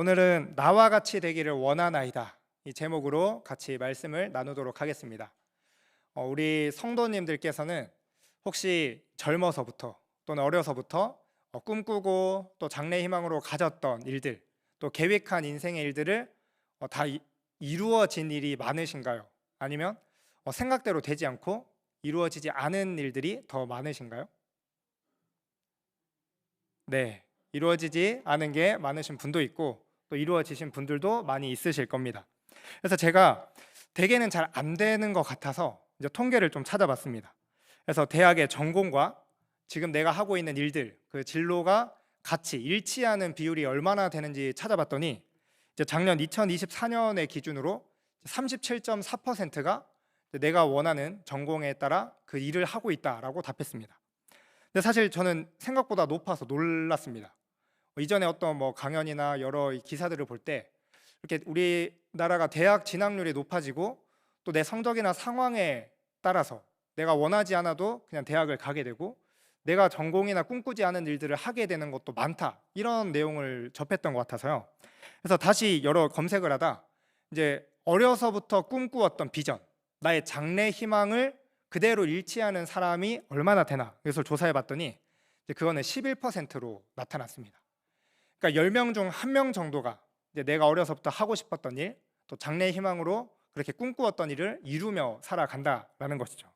오늘은 나와 같이 되기를 원하나이다, 이 제목으로 같이 말씀을 나누도록 하겠습니다. 우리 성도님들께서는 혹시 젊어서부터 또는 어려서부터 꿈꾸고 또 장래 희망으로 가졌던 일들, 또 계획한 인생의 일들을 다 이루어진 일이 많으신가요? 아니면 생각대로 되지 않고 이루어지지 않은 일들이 더 많으신가요? 네, 이루어지지 않은 게 많으신 분도 있고 또 이루어지신 분들도 많이 있으실 겁니다. 그래서 제가 대개는 잘 안 되는 것 같아서 이제 통계를 좀 찾아봤습니다. 그래서 대학의 전공과 지금 내가 하고 있는 일들, 그 진로가 같이 일치하는 비율이 얼마나 되는지 찾아봤더니 이제 작년 2024년의 기준으로 37.4%가 내가 원하는 전공에 따라 그 일을 하고 있다라고 답했습니다. 근데 사실 저는 생각보다 높아서 놀랐습니다. 이전에 어떤 강연이나 여러 이 기사들을 볼 때 이렇게 우리나라가 대학 진학률이 높아지고 또 내 성적이나 상황에 따라서 내가 원하지 않아도 그냥 대학을 가게 되고 내가 전공이나 꿈꾸지 않은 일들을 하게 되는 것도 많다, 이런 내용을 접했던 것 같아서요. 그래서 다시 여러 검색을 하다 이제 어려서부터 꿈꾸었던 비전, 나의 장래 희망을 그대로 일치하는 사람이 얼마나 되나, 이것을 조사해 봤더니 그거는 11%로 나타났습니다. 그러니까 10명 중 1명 정도가 이제 내가 어려서부터 하고 싶었던 일, 또 장래 희망으로 그렇게 꿈꾸었던 일을 이루며 살아간다라는 것이죠.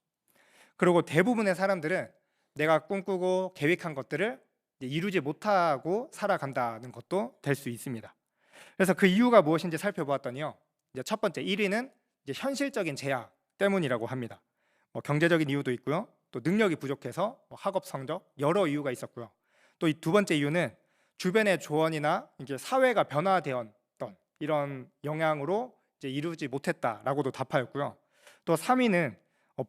그리고 대부분의 사람들은 내가 꿈꾸고 계획한 것들을 이루지 못하고 살아간다는 것도 될 수 있습니다. 그래서 그 이유가 무엇인지 살펴보았더니요, 이제 첫 번째 1위는 이제 현실적인 제약 때문이라고 합니다. 경제적인 이유도 있고요, 또 능력이 부족해서 학업 성적, 여러 이유가 있었고요. 또 이 두 번째 이유는 주변의 조언이나 이제 사회가 변화되었던 이런 영향으로 이제 이루지 못했다라고도 답하였고요. 또 3위는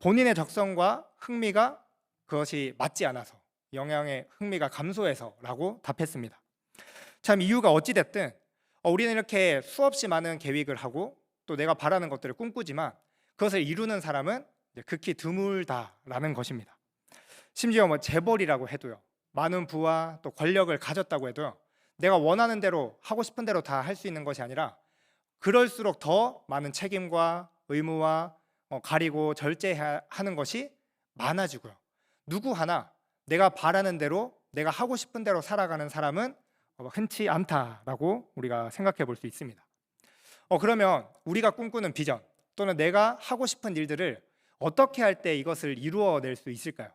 본인의 적성과 흥미가 그것이 맞지 않아서, 영향의 흥미가 감소해서라고 답했습니다. 참 이유가 어찌 됐든 우리는 이렇게 수없이 많은 계획을 하고 또 내가 바라는 것들을 꿈꾸지만 그것을 이루는 사람은 극히 드물다라는 것입니다. 심지어 재벌이라고 해도요, 많은 부와 또 권력을 가졌다고 해도요, 내가 원하는 대로 하고 싶은 대로 다 할 수 있는 것이 아니라 그럴수록 더 많은 책임과 의무와 가리고 절제하는 것이 많아지고요, 누구 하나 내가 바라는 대로 내가 하고 싶은 대로 살아가는 사람은 흔치 않다라고 우리가 생각해 볼 수 있습니다. 그러면 우리가 꿈꾸는 비전 또는 내가 하고 싶은 일들을 어떻게 할 때 이것을 이루어낼 수 있을까요?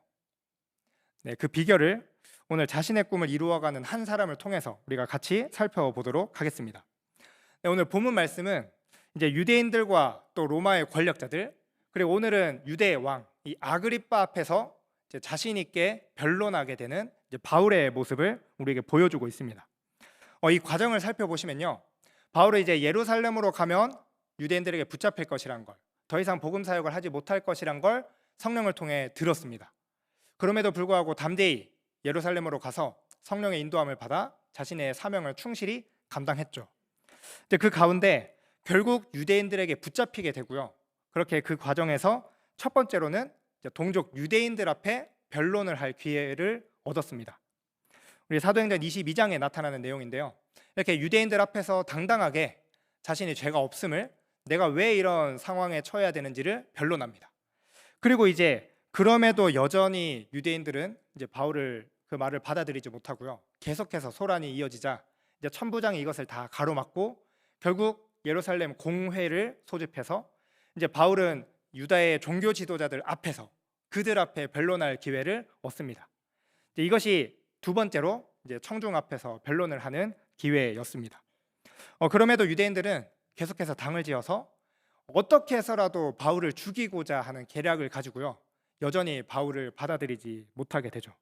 네, 그 비결을 오늘 자신의 꿈을 이루어가는 한 사람을 통해서 우리가 같이 살펴보도록 하겠습니다. 네, 오늘 본문 말씀은 이제 유대인들과 또 로마의 권력자들, 그리고 오늘은 유대의 왕 이 아그리빠 앞에서 이제 자신 있게 변론하게 되는 이제 바울의 모습을 우리에게 보여주고 있습니다. 이 과정을 살펴보시면요, 바울은 이제 예루살렘으로 가면 유대인들에게 붙잡힐 것이란 걸, 더 이상 복음 사역을 하지 못할 것이란 걸 성령을 통해 들었습니다. 그럼에도 불구하고 담대히 예루살렘으로 가서 성령의 인도함을 받아 자신의 사명을 충실히 감당했죠. 근데 그 가운데 결국 유대인들에게 붙잡히게 되고요, 그렇게 그 과정에서 첫 번째로는 동족 유대인들 앞에 변론을 할 기회를 얻었습니다. 우리 사도행전 22장에 나타나는 내용인데요, 이렇게 유대인들 앞에서 당당하게 자신이 죄가 없음을, 내가 왜 이런 상황에 처해야 되는지를 변론합니다. 그리고 이제 그럼에도 여전히 유대인들은 이제 바울을 그 말을 받아들이지 못하고요, 계속해서 소란이 이어지자 이제 천부장이 이것을 다 가로막고 결국 예루살렘 공회를 소집해서 이제 바울은 유다의 종교 지도자들 앞에서 그들 앞에 변론할 기회를 얻습니다. 이제 이것이 두 번째로 이제 청중 앞에서 변론을 하는 기회였습니다. 그럼에도 유대인들은 계속해서 당을 지어서 어떻게 해서라도 바울을 죽이고자 하는 계략을 가지고요, 여전히 바울을 받아들이지 못하게 되죠.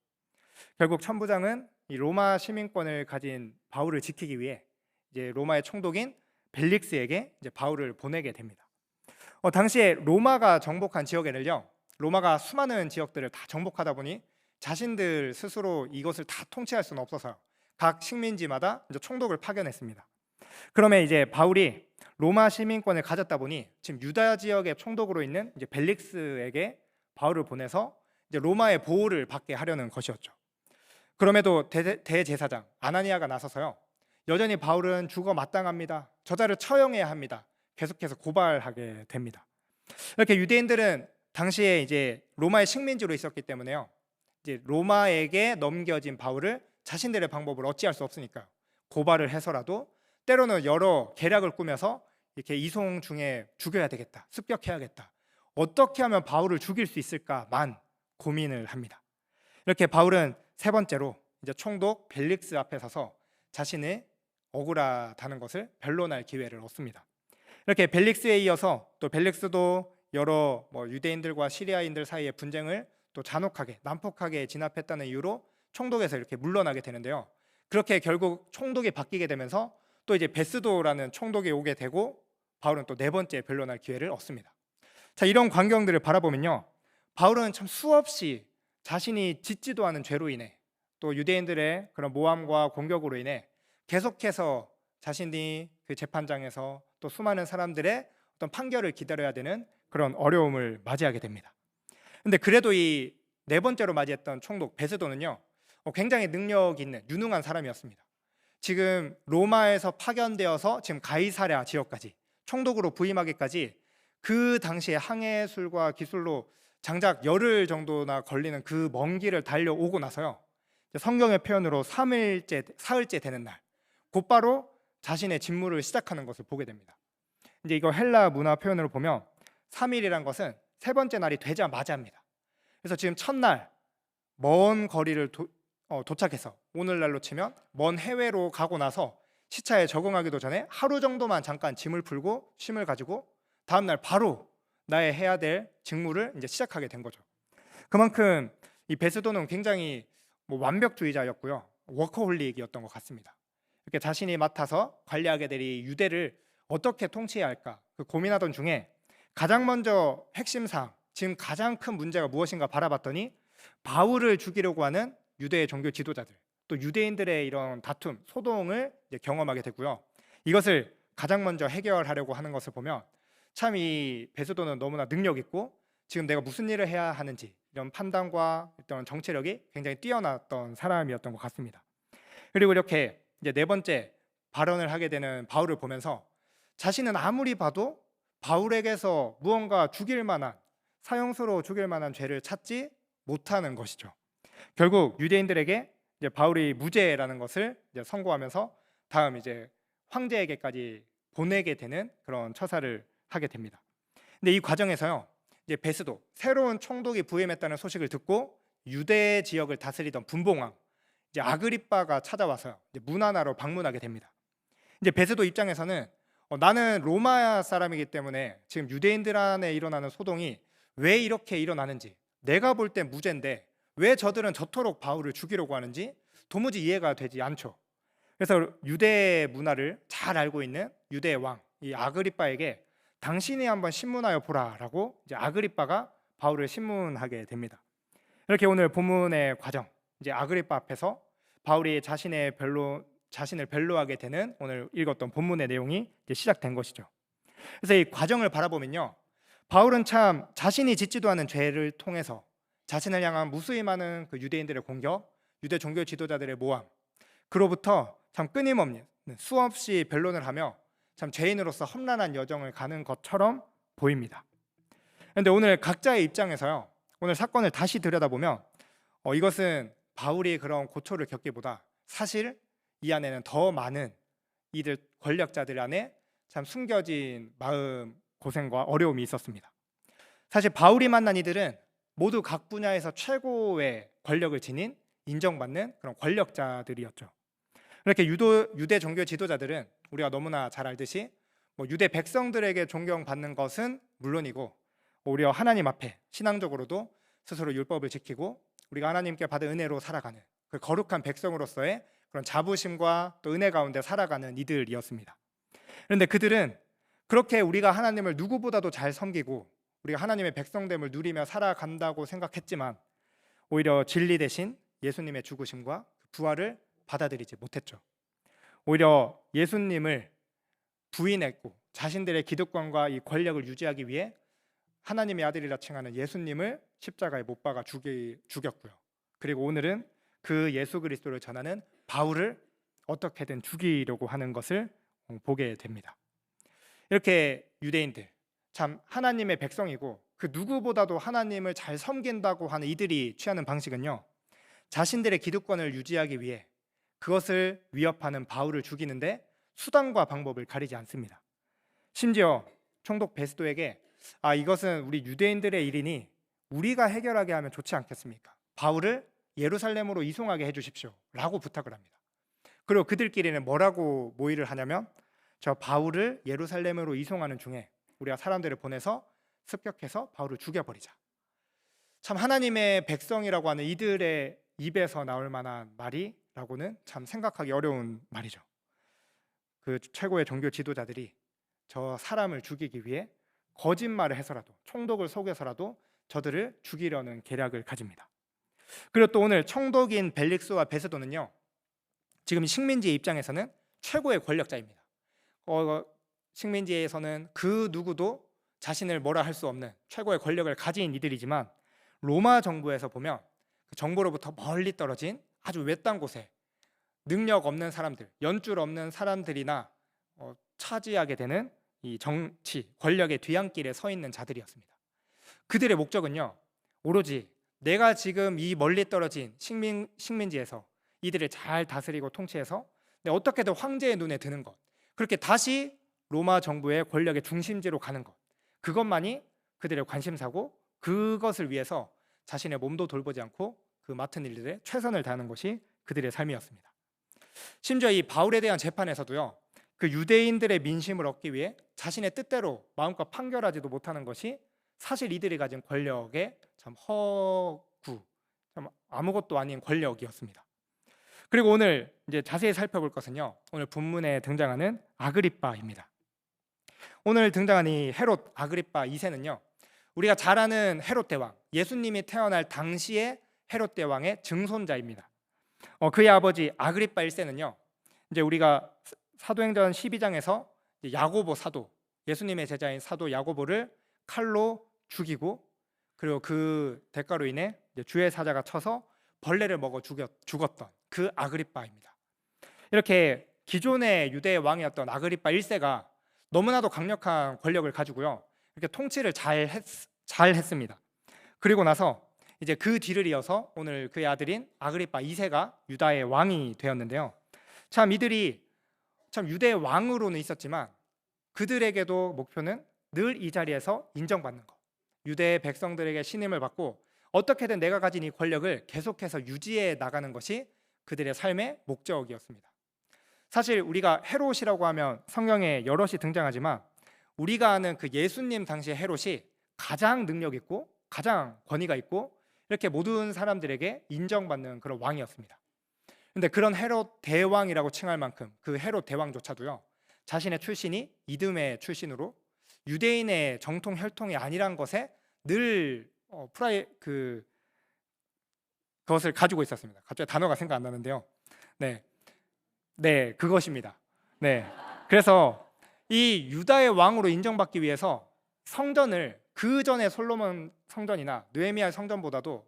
결국 천부장은 이 로마 시민권을 가진 바울을 지키기 위해 이제 로마의 총독인 벨릭스에게 이제 바울을 보내게 됩니다. 당시에 로마가 정복한 지역에는요, 로마가 수많은 지역들을 다 정복하다 보니 자신들 스스로 이것을 다 통치할 수는 없어서 각 식민지마다 이제 총독을 파견했습니다. 그러면 이제 바울이 로마 시민권을 가졌다 보니 지금 유다 지역의 총독으로 있는 이제 벨릭스에게 바울을 보내서 이제 로마의 보호를 받게 하려는 것이었죠. 그럼에도 대제사장 아나니아가 나서서요, 여전히 바울은 죽어 마땅합니다. 저자를 처형해야 합니다. 계속해서 고발하게 됩니다. 이렇게 유대인들은 당시에 이제 로마의 식민지로 있었기 때문에요. 이제 로마에게 넘겨진 바울을 자신들의 방법으로 어찌할 수 없으니까요. 고발을 해서라도 때로는 여러 계략을 꾸며서 이렇게 이송 중에 죽여야 되겠다, 습격해야겠다, 어떻게 하면 바울을 죽일 수 있을까만 고민을 합니다. 이렇게 바울은 세 번째로 이제 총독 벨릭스 앞에 서서 자신의 억울하다는 것을 변론할 기회를 얻습니다. 이렇게 벨릭스에 이어서 또 벨릭스도 여러 유대인들과 시리아인들 사이의 분쟁을 또 잔혹하게 난폭하게 진압했다는 이유로 총독에서 이렇게 물러나게 되는데요. 그렇게 결국 총독이 바뀌게 되면서 또 이제 베스도라는 총독이 오게 되고 바울은 또 네 번째 변론할 기회를 얻습니다. 자, 이런 광경들을 바라보면요, 바울은 참 수없이 자신이 짓지도 않은 죄로 인해 또 유대인들의 그런 모함과 공격으로 인해 계속해서 자신이 그 재판장에서 또 수많은 사람들의 어떤 판결을 기다려야 되는 그런 어려움을 맞이하게 됩니다. 근데 그래도 이 네 번째로 맞이했던 총독 베스도는요, 굉장히 능력 있는 유능한 사람이었습니다. 지금 로마에서 파견되어서 지금 가이사랴 지역까지 총독으로 부임하기까지 그 당시의 항해술과 기술로 장작 열흘 정도나 걸리는 그 먼 길을 달려오고 나서요, 성경의 표현으로 3일째, 사흘째 되는 날 곧바로 자신의 직무를 시작하는 것을 보게 됩니다. 이제 이거 헬라 문화 표현으로 보면 3일이란 것은 세 번째 날이 되자마자입니다. 그래서 지금 첫날 먼 거리를 도착해서 오늘날로 치면 먼 해외로 가고 나서 시차에 적응하기도 전에 하루 정도만 잠깐 짐을 풀고 쉼을 가지고 다음날 바로 나의 해야 될 직무를 이제 시작하게 된 거죠. 그만큼 이 베스도는 굉장히 완벽주의자였고요, 워커홀릭이었던 것 같습니다. 이렇게 자신이 맡아서 관리하게 될 이 유대를 어떻게 통치해야 할까 그 고민하던 중에 가장 먼저 핵심 사항, 지금 가장 큰 문제가 무엇인가 바라봤더니 바울을 죽이려고 하는 유대의 종교 지도자들, 또 유대인들의 이런 다툼, 소동을 이제 경험하게 되고요. 이것을 가장 먼저 해결하려고 하는 것을 보면 참 이 베스도는 너무나 능력 있고 지금 내가 무슨 일을 해야 하는지 이런 판단과 어떤 정치력이 굉장히 뛰어났던 사람이었던 것 같습니다. 그리고 이렇게 이제 네 번째 발언을 하게 되는 바울을 보면서 자신은 아무리 봐도 바울에게서 무언가 죽일 만한, 사형수로 죽일 만한 죄를 찾지 못하는 것이죠. 결국 유대인들에게 이제 바울이 무죄라는 것을 이제 선고하면서 다음 이제 황제에게까지 보내게 되는 그런 처사를 하게 됩니다. 근데 이 과정에서요, 이제 베스도 새로운 총독이 부임했다는 소식을 듣고 유대 지역을 다스리던 분봉왕 이제 아그리빠가 찾아와서 이제 문화나로 방문하게 됩니다. 이제 베스도 입장에서는 나는 로마 사람이기 때문에 지금 유대인들 안에 일어나는 소동이 왜 이렇게 일어나는지, 내가 볼 때 무죄인데 왜 저들은 저토록 바울을 죽이려고 하는지 도무지 이해가 되지 않죠. 그래서 유대 문화를 잘 알고 있는 유대의 왕 이 아그리빠에게 당신이 한번 신문하여 보라라고 이제 아그리빠가 바울을 신문하게 됩니다. 이렇게 오늘 본문의 과정, 이제 아그리빠 앞에서 바울이 자신을 변로하게 되는 오늘 읽었던 본문의 내용이 이제 시작된 것이죠. 그래서 이 과정을 바라보면요, 바울은 참 자신이 짓지도 않은 죄를 통해서 자신을 향한 무수히 많은 그 유대인들의 공격, 유대 종교 지도자들의 모함, 그로부터 참 끊임없는 수없이 변론을 하며 참 죄인으로서 험난한 여정을 가는 것처럼 보입니다. 그런데 오늘 각자의 입장에서요, 오늘 사건을 다시 들여다보면 이것은 바울이 그런 고초를 겪기보다 사실 이 안에는 더 많은 이들 권력자들 안에 참 숨겨진 마음 고생과 어려움이 있었습니다. 사실 바울이 만난 이들은 모두 각 분야에서 최고의 권력을 지닌 인정받는 그런 권력자들이었죠. 이렇게 유대 종교 지도자들은 우리가 너무나 잘 알듯이 유대 백성들에게 존경받는 것은 물론이고 오히려 하나님 앞에 신앙적으로도 스스로 율법을 지키고 우리가 하나님께 받은 은혜로 살아가는 그 거룩한 백성으로서의 그런 자부심과 또 은혜 가운데 살아가는 이들이었습니다. 그런데 그들은 그렇게 우리가 하나님을 누구보다도 잘 섬기고 우리가 하나님의 백성됨을 누리며 살아간다고 생각했지만 오히려 진리 대신 예수님의 죽으심과 부활을 받아들이지 못했죠. 오히려 예수님을 부인했고 자신들의 기득권과 이 권력을 유지하기 위해 하나님의 아들이라 칭하는 예수님을 십자가에 못 박아 죽였고요. 그리고 오늘은 그 예수 그리스도를 전하는 바울을 어떻게든 죽이려고 하는 것을 보게 됩니다. 이렇게 유대인들, 참 하나님의 백성이고 그 누구보다도 하나님을 잘 섬긴다고 하는 이들이 취하는 방식은요, 자신들의 기득권을 유지하기 위해 그것을 위협하는 바울을 죽이는데 수단과 방법을 가리지 않습니다. 심지어 총독 베스도에게 이것은 우리 유대인들의 일이니 우리가 해결하게 하면 좋지 않겠습니까? 바울을 예루살렘으로 이송하게 해주십시오 라고 부탁을 합니다. 그리고 그들끼리는 뭐라고 모의를 하냐면, 저 바울을 예루살렘으로 이송하는 중에 우리가 사람들을 보내서 습격해서 바울을 죽여버리자. 참 하나님의 백성이라고 하는 이들의 입에서 나올 만한 말이라고는 참 생각하기 어려운 말이죠. 그 최고의 종교 지도자들이 저 사람을 죽이기 위해 거짓말을 해서라도, 총독을 속여서라도 저들을 죽이려는 계략을 가집니다. 그리고 또 오늘 총독인 벨릭스와 베스도는요, 지금 식민지의 입장에서는 최고의 권력자입니다. 식민지에서는 그 누구도 자신을 뭐라 할 수 없는 최고의 권력을 가진 이들이지만, 로마 정부에서 보면 그 정부로부터 멀리 떨어진 아주 외딴 곳에 능력 없는 사람들, 연줄 없는 사람들이나 차지하게 되는 이 정치, 권력의 뒤안길에 서 있는 자들이었습니다. 그들의 목적은요, 오로지 내가 지금 이 멀리 떨어진 식민지에서 이들을 잘 다스리고 통치해서 어떻게든 황제의 눈에 드는 것, 그렇게 다시 로마 정부의 권력의 중심지로 가는 것, 그것만이 그들의 관심사고, 그것을 위해서 자신의 몸도 돌보지 않고 그 맡은 일들에 최선을 다하는 것이 그들의 삶이었습니다. 심지어 이 바울에 대한 재판에서도요, 그 유대인들의 민심을 얻기 위해 자신의 뜻대로 마음껏 판결하지도 못하는 것이 사실 이들이 가진 권력의 참 허구, 참 아무것도 아닌 권력이었습니다. 그리고 오늘 이제 자세히 살펴볼 것은요, 오늘 본문에 등장하는 아그리빠입니다. 오늘 등장한 이 헤롯 아그리빠 2세는요, 우리가 잘 아는 헤롯 대왕, 예수님이 태어날 당시의 헤롯 대왕의 증손자입니다. 그의 아버지 아그리빠 1세는요, 이제 우리가 사도행전 12장에서 야고보 사도, 예수님의 제자인 사도 야고보를 칼로 죽이고, 그리고 그 대가로 인해 주의 사자가 쳐서 벌레를 먹어 죽었던 그 아그리빠입니다. 이렇게 기존의 유대 왕이었던 아그리빠 1세가 너무나도 강력한 권력을 가지고요, 이렇게 통치를 잘 했습니다. 그리고 나서 이제 그 뒤를 이어서 오늘 그의 아들인 아그리빠 2세가 유다의 왕이 되었는데요, 참 이들이 참 유대의 왕으로는 있었지만 그들에게도 목표는 늘 이 자리에서 인정받는 것, 유대의 백성들에게 신임을 받고 어떻게든 내가 가진 이 권력을 계속해서 유지해 나가는 것이 그들의 삶의 목적이었습니다. 사실 우리가 헤롯이라고 하면 성경에 여럿이 등장하지만, 우리가 아는 그 예수님 당시의 헤롯이 가장 능력 있고 가장 권위가 있고 이렇게 모든 사람들에게 인정받는 그런 왕이었습니다. 근데 그런 헤롯 대왕이라고 칭할 만큼 그 헤롯 대왕조차도요, 자신의 출신이 이듬의 출신으로 유대인의 정통 혈통이 아니란 것에 늘 그것을 가지고 있었습니다. 갑자기 단어가 생각 안 나는데요. 네, 그것입니다. 네, 그래서 이 유다의 왕으로 인정받기 위해서 성전을 그 전에 솔로몬 성전이나 느헤미야 성전보다도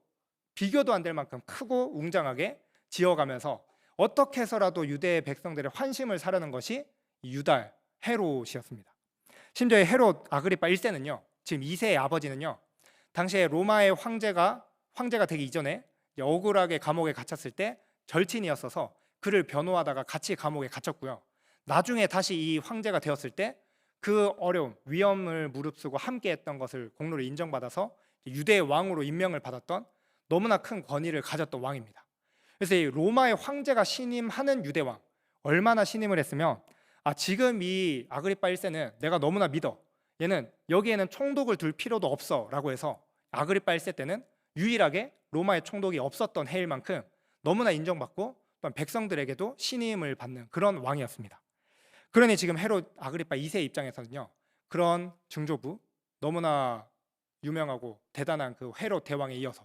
비교도 안 될 만큼 크고 웅장하게 지어가면서 어떻게 해서라도 유대의 백성들의 환심을 사려는 것이 유다 헤롯이었습니다. 심지어 헤롯 아그리빠 1세는요, 지금 2세의 아버지는요, 당시에 로마의 황제가 되기 이전에 억울하게 감옥에 갇혔을 때 절친이었어서 그를 변호하다가 같이 감옥에 갇혔고요, 나중에 다시 이 황제가 되었을 때 그 어려움, 위험을 무릅쓰고 함께했던 것을 공로를 인정받아서 유대의 왕으로 임명을 받았던 너무나 큰 권위를 가졌던 왕입니다. 그래서 이 로마의 황제가 신임하는 유대 왕, 얼마나 신임을 했으면 지금 이 아그리빠 1세는 내가 너무나 믿어, 얘는 여기에는 총독을 둘 필요도 없어 라고 해서 아그리빠 1세 때는 유일하게 로마의 총독이 없었던 해일 만큼 너무나 인정받고 또한 백성들에게도 신임을 받는 그런 왕이었습니다. 그러니 지금 헤롯 아그리빠 2세 입장에서는요, 그런 증조부, 너무나 유명하고 대단한 그 헤롯 대왕에 이어서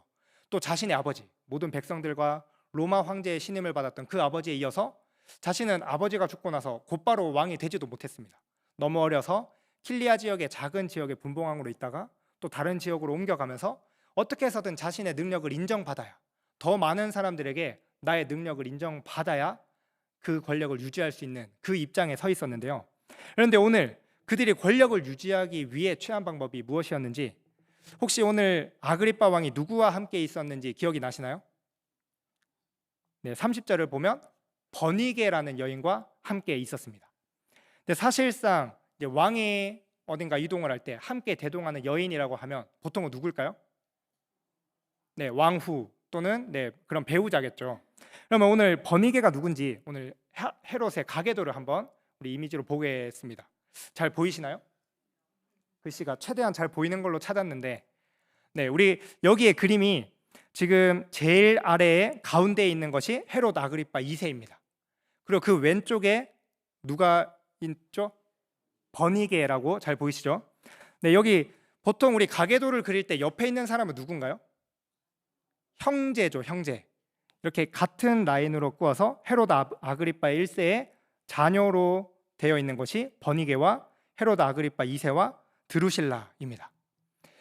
또 자신의 아버지, 모든 백성들과 로마 황제의 신임을 받았던 그 아버지에 이어서 자신은 아버지가 죽고 나서 곧바로 왕이 되지도 못했습니다. 너무 어려서 킬리아 지역의 작은 지역의 분봉왕으로 있다가 또 다른 지역으로 옮겨가면서 어떻게 해서든 자신의 능력을 인정받아야, 더 많은 사람들에게 나의 능력을 인정받아야 그 권력을 유지할 수 있는 그 입장에 서 있었는데요. 그런데 오늘 그들이 권력을 유지하기 위해 취한 방법이 무엇이었는지, 혹시 오늘 아그리빠 왕이 누구와 함께 있었는지 기억이 나시나요? 네, 30절을 보면 버니게라는 여인과 함께 있었습니다. 근데 사실상 이제 왕이 어딘가 이동을 할 때 함께 대동하는 여인이라고 하면 보통은 누굴까요? 네, 왕후 또는 그런 배우자겠죠. 그러면 오늘 버니게가 누군지 오늘 헤롯의 가계도를 한번 우리 이미지로 보겠습니다. 잘 보이시나요? 글씨가 최대한 잘 보이는 걸로 찾았는데, 우리 여기에 그림이 지금 제일 아래에 가운데에 있는 것이 헤롯 아그리빠 2세입니다. 그리고 그 왼쪽에 누가 있죠? 버니게라고 잘 보이시죠? 여기 보통 우리 가계도를 그릴 때 옆에 있는 사람은 누군가요? 형제죠, 형제. 이렇게 같은 라인으로 꾸어서 헤롯 아그리빠 1세의 자녀로 되어 있는 것이 버니게와 헤롯 아그리빠 2세와 드루실라입니다.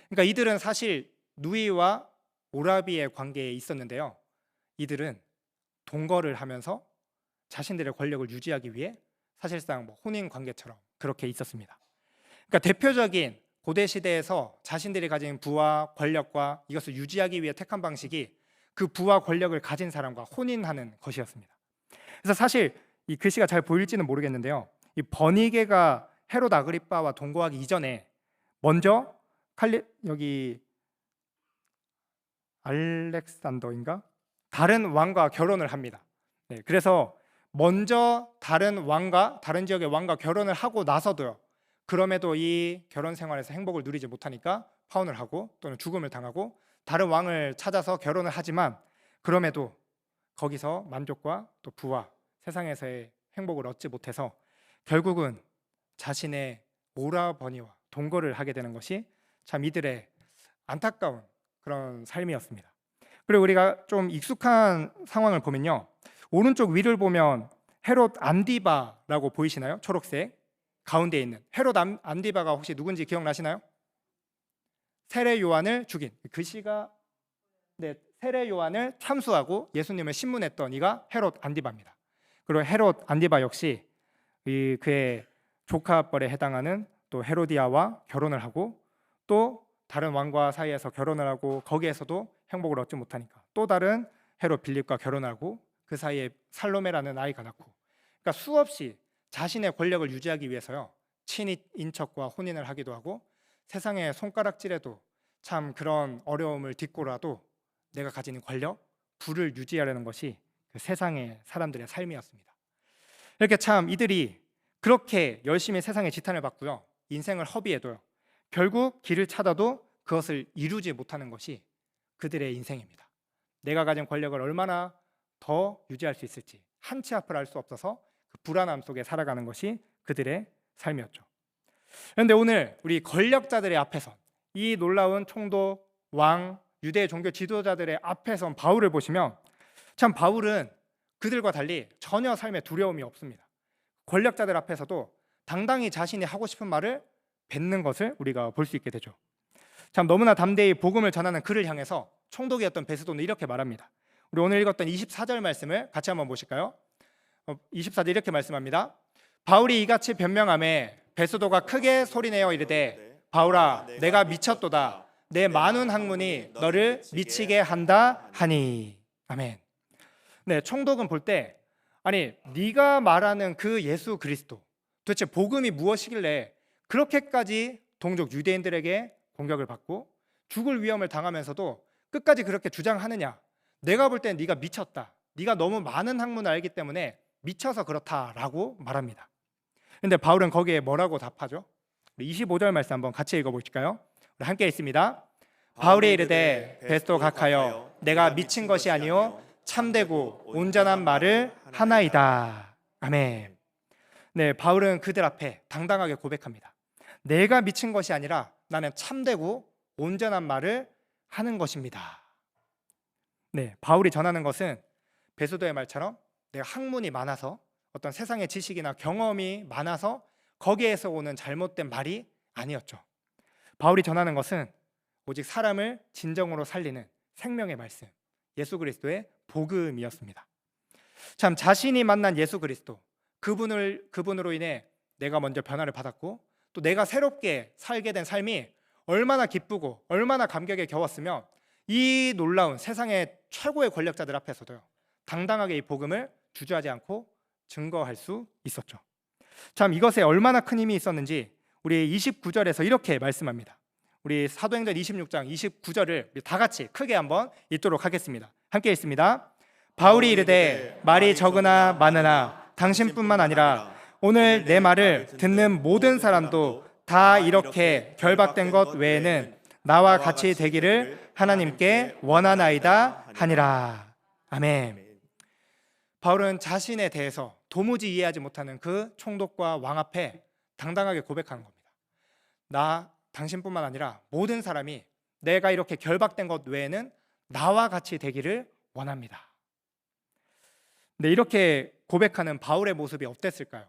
그러니까 이들은 사실 누이와 오라비의 관계에 있었는데요. 이들은 동거를 하면서 자신들의 권력을 유지하기 위해 사실상 혼인 관계처럼 그렇게 있었습니다. 그러니까 대표적인 고대 시대에서 자신들이 가진 부와 권력과 이것을 유지하기 위해 택한 방식이 그 부와 권력을 가진 사람과 혼인하는 것이었습니다. 그래서 사실 이 글씨가 잘 보일지는 모르겠는데요. 이 버니게가 헤롯 아그리빠와 동거하기 이전에 먼저 여기 알렉산더인가? 다른 왕과 결혼을 합니다. 그래서 먼저 다른 왕과 다른 지역의 왕과 결혼을 하고 나서도요. 그럼에도 이 결혼 생활에서 행복을 누리지 못하니까 파혼을 하고 또는 죽음을 당하고 다른 왕을 찾아서 결혼을 하지만 그럼에도 거기서 만족과 또 부와 세상에서의 행복을 얻지 못해서 결국은 자신의 오라버니와 동거를 하게 되는 것이 참 이들의 안타까운 그런 삶이었습니다. 그리고 우리가 좀 익숙한 상황을 보면요, 오른쪽 위를 보면 헤롯 안디바라고 보이시나요? 초록색 가운데 있는 헤롯 안디바가 혹시 누군지 기억나시나요? 세례 요한을 죽인, 글씨가 세례 요한을 참수하고 예수님을 신문했던 이가 헤롯 안디바입니다. 그리고 헤롯 안디바 역시 그의 조카뻘에 해당하는 또 헤로디아와 결혼을 하고 또 다른 왕과 사이에서 결혼을 하고 거기에서도 행복을 얻지 못하니까 또 다른 헤롯 빌립과 결혼하고 그 사이에 살로메라는 아이가 낳고, 그러니까 수없이 자신의 권력을 유지하기 위해서요 친인척과 혼인을 하기도 하고 세상의 손가락질에도 참 그런 어려움을 딛고라도 내가 가진 권력, 부를 유지하려는 것이 그 세상의 사람들의 삶이었습니다. 이렇게 참 이들이 그렇게 열심히 세상의 지탄을 받고요 인생을 허비해도요 결국 길을 찾아도 그것을 이루지 못하는 것이 그들의 인생입니다. 내가 가진 권력을 얼마나 더 유지할 수 있을지 한 치 앞을 알 수 없어서 그 불안함 속에 살아가는 것이 그들의 삶이었죠. 그런데 오늘 우리 권력자들의 앞에서 이 놀라운 총독, 왕, 유대 종교 지도자들의 앞에선 바울을 보시면 참 바울은 그들과 달리 전혀 삶에 두려움이 없습니다. 권력자들 앞에서도 당당히 자신이 하고 싶은 말을 뱉는 것을 우리가 볼 수 있게 되죠. 참 너무나 담대히 복음을 전하는 그를 향해서 총독이었던 베스도는 이렇게 말합니다. 우리 오늘 읽었던 24절 말씀을 같이 한번 보실까요? 24절 이렇게 말씀합니다. 바울이 이같이 변명하매 베스도가 크게 소리내어 이르되 바울아 내가 미쳤도다. 내 많은 학문이 너를 미치게 한다 하니. 아멘. 총독은 볼 때 아니 네가 말하는 그 예수 그리스도 도대체 복음이 무엇이길래 그렇게까지 동족 유대인들에게 공격을 받고 죽을 위험을 당하면서도 끝까지 그렇게 주장하느냐. 내가 볼 땐 네가 미쳤다. 네가 너무 많은 학문을 알기 때문에 미쳐서 그렇다라고 말합니다. 그런데 바울은 거기에 뭐라고 답하죠? 25절 말씀 한번 같이 읽어보실까요? 우리 함께 읽습니다. 바울이 이르되 베스도 각하여 내가 미친 것이 아니요 참되고 온전한 말을 하나이다. 아멘. 바울은 그들 앞에 당당하게 고백합니다. 내가 미친 것이 아니라 나는 참되고 온전한 말을 하는 것입니다. 바울이 전하는 것은 베스도의 말처럼 내가 학문이 많아서 어떤 세상의 지식이나 경험이 많아서 거기에서 오는 잘못된 말이 아니었죠. 바울이 전하는 것은 오직 사람을 진정으로 살리는 생명의 말씀, 예수 그리스도의 복음이었습니다. 참 자신이 만난 예수 그리스도, 그분으로 인해 내가 먼저 변화를 받았고 또 내가 새롭게 살게 된 삶이 얼마나 기쁘고 얼마나 감격에 겨웠으면 이 놀라운 세상의 최고의 권력자들 앞에서도요 당당하게 이 복음을 주저하지 않고 증거할 수 있었죠. 참 이것에 얼마나 큰 힘이 있었는지 우리 29절에서 이렇게 말씀합니다. 우리 사도행전 26장 29절을 다 같이 크게 한번 읽도록 하겠습니다. 함께 읽습니다. 바울이 이르되 말이 적으나 많으나 당신뿐만 아니라 오늘 내 말을 듣는 모든 사람도 다 이렇게 결박된 것 외에는 나와 같이 되기를 하나님께 원하나이다 하니라. 아멘. 바울은 자신에 대해서 도무지 이해하지 못하는 그 총독과 왕 앞에 당당하게 고백하는 겁니다. 나 당신뿐만 아니라 모든 사람이 내가 이렇게 결박된 것 외에는 나와 같이 되기를 원합니다. 근데 이렇게 고백하는 바울의 모습이 어땠을까요?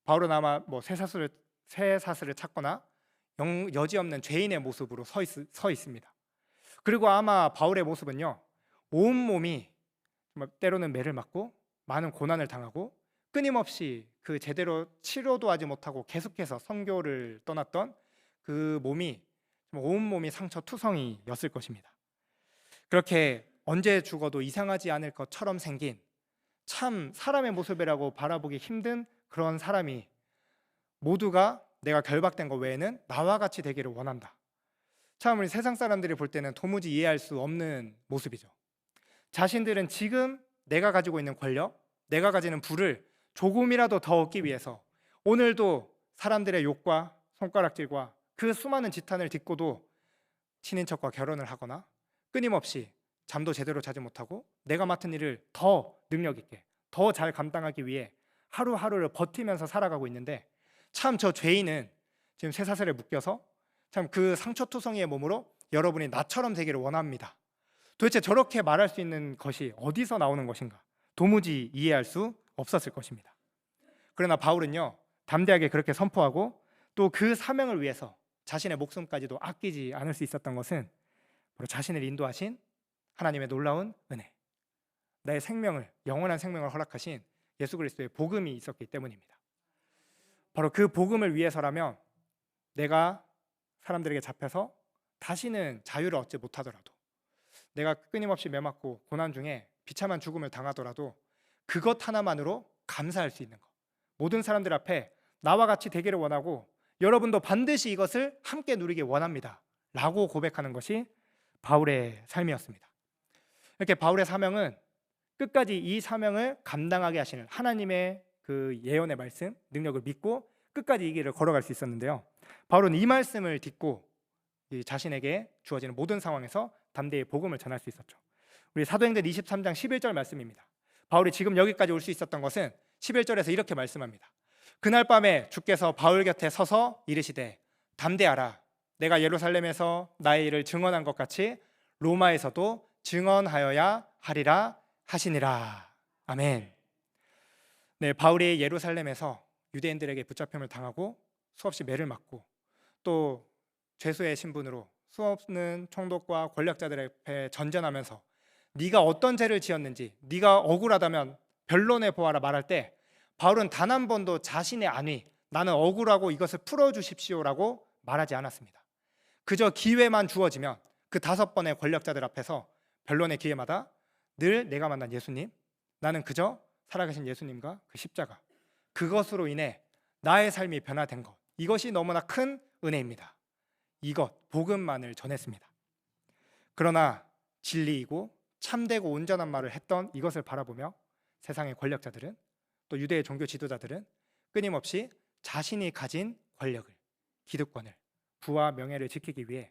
바울은 아마 쇠사슬을 찾거나 여지없는 죄인의 모습으로 서 있습니다. 그리고 아마 바울의 모습은요 온몸이 때로는 매를 맞고 많은 고난을 당하고 끊임없이 그 제대로 치료도 하지 못하고 계속해서 선교를 떠났던 그 몸이 온몸이 상처투성이였을 것입니다. 그렇게 언제 죽어도 이상하지 않을 것처럼 생긴 참 사람의 모습이라고 바라보기 힘든 그런 사람이 모두가 내가 결박된 것 외에는 나와 같이 되기를 원한다. 참 우리 세상 사람들이 볼 때는 도무지 이해할 수 없는 모습이죠. 자신들은 지금 내가 가지고 있는 권력, 내가 가지는 부를 조금이라도 더 얻기 위해서 오늘도 사람들의 욕과 손가락질과 그 수많은 지탄을 딛고도 친인척과 결혼을 하거나 끊임없이 잠도 제대로 자지 못하고 내가 맡은 일을 더 능력 있게 더 잘 감당하기 위해 하루하루를 버티면서 살아가고 있는데 참 저 죄인은 지금 쇠사슬에 묶여서 참 그 상처투성이의 몸으로 여러분이 나처럼 되기를 원합니다. 도대체 저렇게 말할 수 있는 것이 어디서 나오는 것인가? 도무지 이해할 수 없었을 것입니다. 그러나 바울은요 담대하게 그렇게 선포하고 또 그 사명을 위해서 자신의 목숨까지도 아끼지 않을 수 있었던 것은 바로 자신을 인도하신 하나님의 놀라운 은혜, 나의 생명을, 영원한 생명을 허락하신 예수 그리스도의 복음이 있었기 때문입니다. 바로 그 복음을 위해서라면 내가 사람들에게 잡혀서 다시는 자유를 얻지 못하더라도, 내가 끊임없이 매맞고 고난 중에 비참한 죽음을 당하더라도 그것 하나만으로 감사할 수 있는 것, 모든 사람들 앞에 나와 같이 되기를 원하고 여러분도 반드시 이것을 함께 누리기 원합니다 라고 고백하는 것이 바울의 삶이었습니다. 이렇게 바울의 사명은 끝까지 이 사명을 감당하게 하시는 하나님의 그 예언의 말씀, 능력을 믿고 끝까지 이 길을 걸어갈 수 있었는데요, 바울은 이 말씀을 딛고 자신에게 주어지는 모든 상황에서 담대히 복음을 전할 수 있었죠. 우리 사도행전 23장 11절 말씀입니다. 바울이 지금 여기까지 올 수 있었던 것은 11절에서 이렇게 말씀합니다. 그날 밤에 주께서 바울 곁에 서서 이르시되 담대하라, 내가 예루살렘에서 나의 일을 증언한 것 같이 로마에서도 증언하여야 하리라 하시니라. 아멘. 네, 바울이 예루살렘에서 유대인들에게 붙잡힘을 당하고 수없이 매를 맞고 또 죄수의 신분으로 수없는 총독과 권력자들 앞에 전전하면서 네가 어떤 죄를 지었는지, 네가 억울하다면 변론해 보아라 말할 때 바울은 단 한 번도 자신의 안위, 나는 억울하고 이것을 풀어주십시오라고 말하지 않았습니다. 그저 기회만 주어지면 그 5번의 권력자들 앞에서 변론의 기회마다 늘 내가 만난 예수님, 나는 그저 살아계신 예수님과 그 십자가, 그것으로 인해 나의 삶이 변화된 것, 이것이 너무나 큰 은혜입니다. 이것, 복음만을 전했습니다. 그러나 진리이고 참되고 온전한 말을 했던 이것을 바라보며 세상의 권력자들은, 또 유대의 종교 지도자들은 끊임없이 자신이 가진 권력을, 기득권을, 부와 명예를 지키기 위해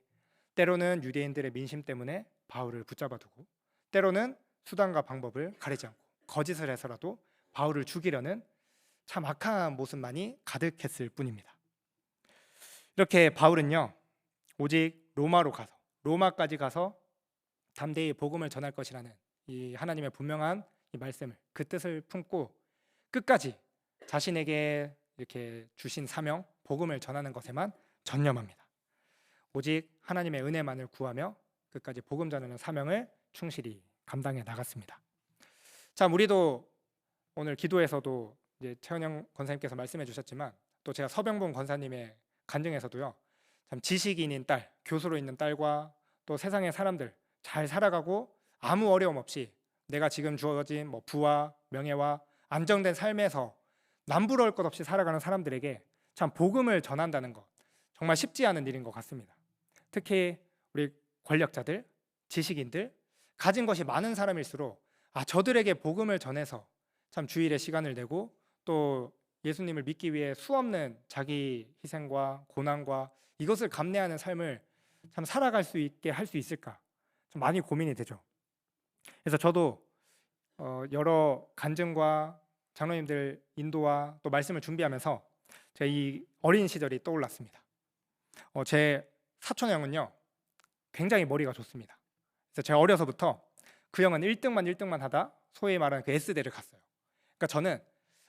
때로는 유대인들의 민심 때문에 바울을 붙잡아두고 때로는 수단과 방법을 가리지 않고 거짓을 해서라도 바울을 죽이려는 참 악한 모습만이 가득했을 뿐입니다. 이렇게 바울은요 오직 로마까지 가서 담대히 복음을 전할 것이라는 이 하나님의 분명한 이 말씀을, 그 뜻을 품고 끝까지 자신에게 이렇게 주신 사명, 복음을 전하는 것에만 전념합니다. 오직 하나님의 은혜만을 구하며 끝까지 복음 전하는 사명을 충실히 감당해 나갔습니다. 참 우리도 오늘 기도에서도 이제 최은영 권사님께서 말씀해 주셨지만 또 제가 서병봉 권사님의 간증에서도요. 참 지식인인 딸, 교수로 있는 딸과 또 세상의 사람들 잘 살아가고 아무 어려움 없이 내가 지금 주어진 뭐 부와 명예와 안정된 삶에서 남부러울 것 없이 살아가는 사람들에게 참 복음을 전한다는 것 정말 쉽지 않은 일인 것 같습니다. 특히 우리 권력자들, 지식인들, 가진 것이 많은 사람일수록 저들에게 복음을 전해서 참 주일에 시간을 내고 또 예수님을 믿기 위해 수없는 자기 희생과 고난과 이것을 감내하는 삶을 참 살아갈 수 있게 할 수 있을까 좀 많이 고민이 되죠. 그래서 저도 여러 간증과 장로님들 인도와 또 말씀을 준비하면서 제 이 어린 시절이 떠올랐습니다. 제 사촌 형은요 굉장히 머리가 좋습니다. 그래서 제가 어려서부터 그 형은 1등만 하다 소위 말하는 그 S대를 갔어요. 그러니까 저는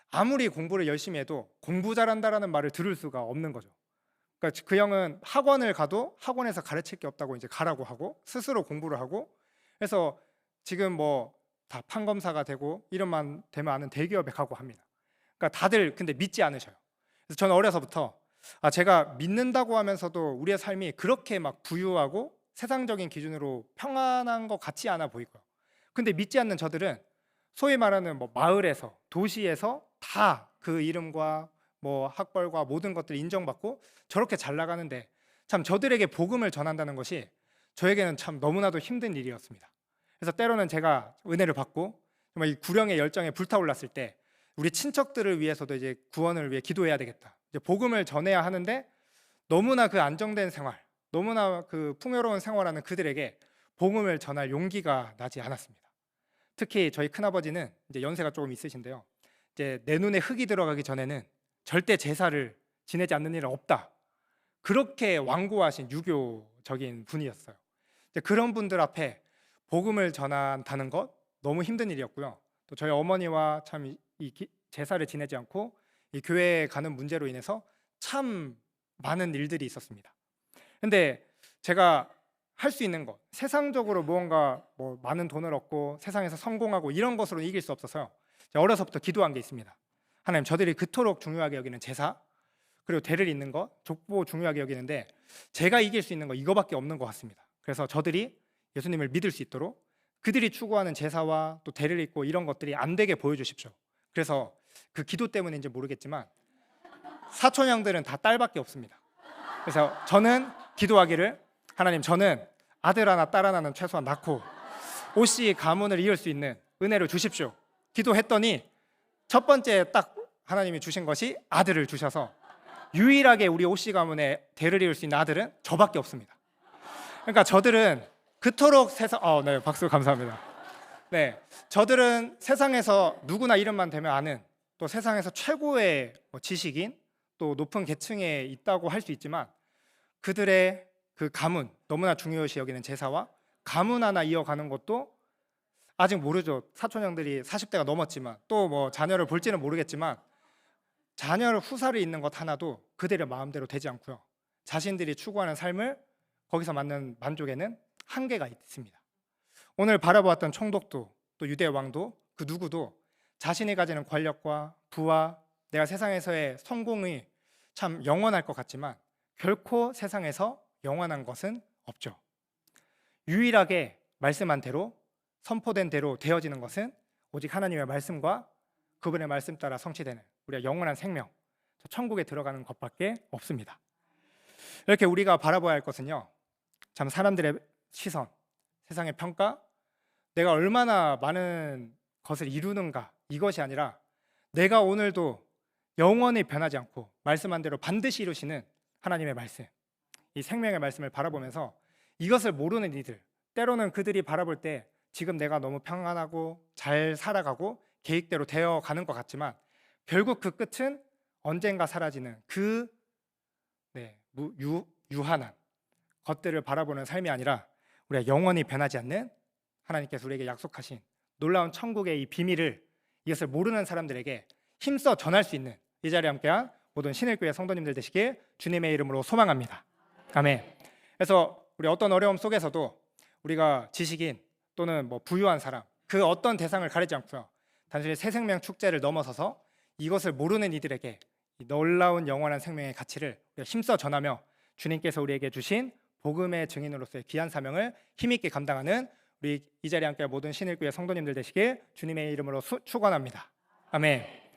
아무리 공부를 열심히 해도 공부 잘한다라는 말을 들을 수가 없는 거죠. 그러니까 그 형은 학원을 가도 학원에서 가르칠 게 없다고 이제 가라고 하고 스스로 공부를 하고 그래서 지금 뭐 다 판검사가 되고 이름만 되면 아는 대기업에 가고 합니다. 그러니까 다들 근데 믿지 않으셔요. 그래서 저는 어려서부터 제가 믿는다고 하면서도 우리의 삶이 그렇게 막 부유하고 세상적인 기준으로 평안한 것 같지 않아 보이고요. 근데 믿지 않는 저들은 소위 말하는 뭐 마을에서 도시에서 다 그 이름과 뭐 학벌과 모든 것들을 인정받고 저렇게 잘 나가는데 참 저들에게 복음을 전한다는 것이 저에게는 참 너무나도 힘든 일이었습니다. 그래서 때로는 제가 은혜를 받고 정말 이 구령의 열정에 불타올랐을 때 우리 친척들을 위해서도 이제 구원을 위해 기도해야 되겠다. 이제 복음을 전해야 하는데 너무나 그 안정된 생활, 너무나 그 풍요로운 생활하는 그들에게 복음을 전할 용기가 나지 않았습니다. 특히 저희 큰아버지는 이제 연세가 조금 있으신데요. 이제 내 눈에 흙이 들어가기 전에는 절대 제사를 지내지 않는 일은 없다. 그렇게 완고하신 유교적인 분이었어요. 이제 그런 분들 앞에 복음을 전한다는 것 너무 힘든 일이었고요. 또 저희 어머니와 참 제사를 지내지 않고 이 교회에 가는 문제로 인해서 참 많은 일들이 있었습니다. 근데 제가 할 수 있는 것, 세상적으로 무언가 뭐 많은 돈을 얻고 세상에서 성공하고 이런 것으로 이길 수 없어서 제가 어려서부터 기도한 게 있습니다. 하나님, 저들이 그토록 중요하게 여기는 제사 그리고 대를 잇는 것, 족보 중요하게 여기는데 제가 이길 수 있는 거 이거밖에 없는 것 같습니다. 그래서 저들이 예수님을 믿을 수 있도록 그들이 추구하는 제사와 또 대를 잇고 이런 것들이 안 되게 보여주십시오. 그래서 그 기도 때문인지 모르겠지만 사촌 형들은 다 딸밖에 없습니다. 그래서 저는 기도하기를 하나님, 저는 아들 하나 딸 하나는 최소한 낳고 오씨 가문을 이을 수 있는 은혜를 주십시오. 기도했더니 첫 번째 딱 하나님이 주신 것이 아들을 주셔서 유일하게 우리 오씨 가문에 대를 이을 수 있는 아들은 저밖에 없습니다. 그러니까 저들은 그토록 네, 박수 감사합니다. 네, 저들은 세상에서 누구나 이름만 대면 아는 또 세상에서 최고의 지식인 또 높은 계층에 있다고 할 수 있지만 그들의 그 가문, 너무나 중요시 여기는 제사와 가문 하나 이어가는 것도 아직 모르죠. 사촌 형들이 40대가 넘었지만 또 뭐 자녀를 볼지는 모르겠지만 자녀를 후사를 잇는 것 하나도 그들의 마음대로 되지 않고요. 자신들이 추구하는 삶을 거기서 맞는 만족에는 한계가 있습니다. 오늘 바라보았던 총독도 또 유대 왕도 그 누구도 자신이 가지는 권력과 부와 내가 세상에서의 성공이 참 영원할 것 같지만 결코 세상에서 영원한 것은 없죠. 유일하게 말씀한 대로 선포된 대로 되어지는 것은 오직 하나님의 말씀과 그분의 말씀 따라 성취되는 우리가 영원한 생명, 천국에 들어가는 것밖에 없습니다. 이렇게 우리가 바라봐야 할 것은요, 참 사람들의 시선, 세상의 평가, 내가 얼마나 많은 것을 이루는가 이것이 아니라 내가 오늘도 영원히 변하지 않고 말씀한 대로 반드시 이루시는 하나님의 말씀, 이 생명의 말씀을 바라보면서 이것을 모르는 이들, 때로는 그들이 바라볼 때 지금 내가 너무 평안하고 잘 살아가고 계획대로 되어가는 것 같지만 결국 그 끝은 언젠가 사라지는 그 유한한 것들을 바라보는 삶이 아니라 우리가 영원히 변하지 않는 하나님께서 우리에게 약속하신 놀라운 천국의 이 비밀을 이것을 모르는 사람들에게 힘써 전할 수 있는 이 자리에 함께한 모든 신일교회 성도님들 되시길 주님의 이름으로 소망합니다. 아멘. 그래서 우리 어떤 어려움 속에서도 우리가 지식인 또는 뭐 부유한 사람 그 어떤 대상을 가리지 않고요, 단순히 새 생명 축제를 넘어서서 이것을 모르는 이들에게 이 놀라운 영원한 생명의 가치를 우리가 힘써 전하며 주님께서 우리에게 주신 복음의 증인으로서의 귀한 사명을 힘있게 감당하는 우리 이 자리에 함께 모든 신일교회 성도님들 되시길 주님의 이름으로 축원합니다. 아멘.